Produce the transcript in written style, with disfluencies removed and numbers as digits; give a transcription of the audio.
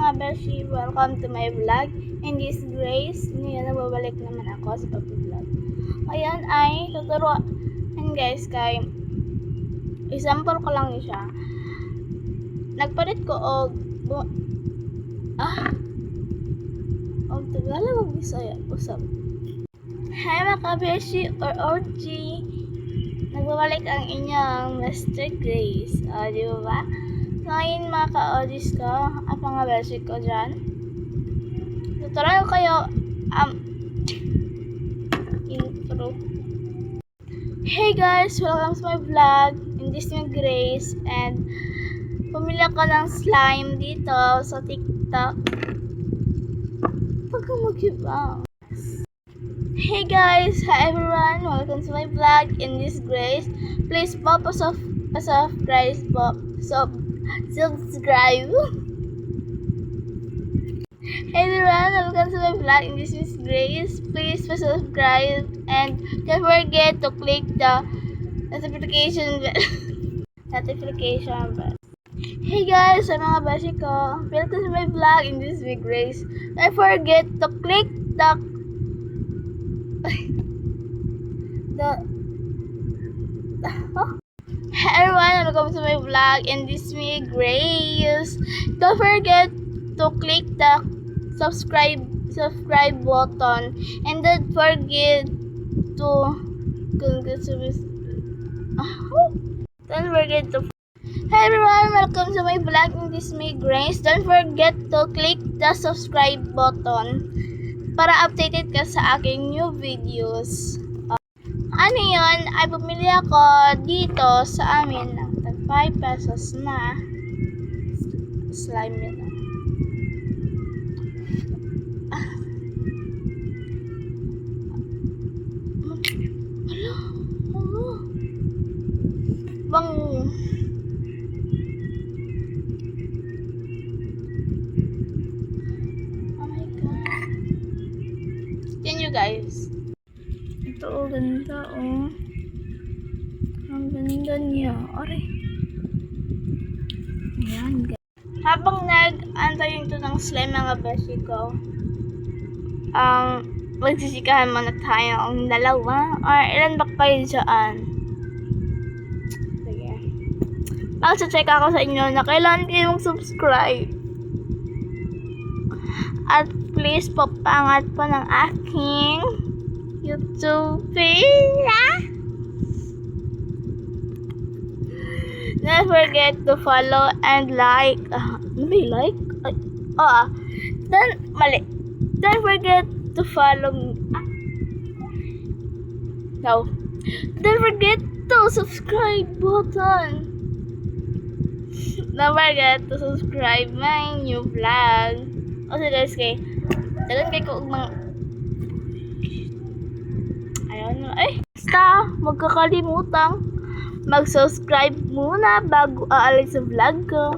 mga beshi, welcome to my vlog. In this Grace, ngayon nababalik naman ako sa pag-vlog. Ayan ay tuturuan guys kay example ko lang siya. Nagpalit ko og Tagalog o Bisaya usap. Hi mga beshi or OG. Nagbabalik ang inyong Mr. Grace. Di ba? Ngayon mga ka-audios ko, at mga beshi ko dyan, tuturuan ko kayo intro. Hey guys! Welcome to my vlog. In this new Grace. And pumili ako ng slime dito sa TikTok. Huwag kang mag-ibang. Hey guys! Hi everyone! Welcome to my vlog. In this Grace. Please subscribe. Hey everyone, welcome to my vlog. In this is Grace. Please subscribe and don't forget to click the notification bell. Hey guys, sa mga bashi ko, welcome to my vlog. In this is Grace. Don't forget to click Hey everyone, welcome to my vlog. In this me Grace. Don't forget to click the subscribe button and don't forget to Hey everyone, welcome to my vlog. In this me Grace. Don't forget to click the subscribe button para updated ka sa aking new videos. Ano yun, ay bumili ako dito sa amin ng tag 5 pesos na slime nila. Bango. Oh my god. Yan you guys. Ito, ganda oh. Ang ganda niya. Aray. Ayan guys. Habang nag-antayin ito ng slime mga beshi ko, magsisikahan muna tayo ang dalawa. Or ilan ba kayo dyan? Sige. Magsa-check ako sa inyo na kailan kayo mag-subscribe. At please papangat po ng aking YouTube page. Don't forget to follow and like. Like? Don't forget to follow me. No. Don't forget to subscribe button. Don't forget to subscribe my new vlog. O sige guys, dalan kay ko mga basta magkakalimutang mag-subscribe muna bago aalis sa vlog ko.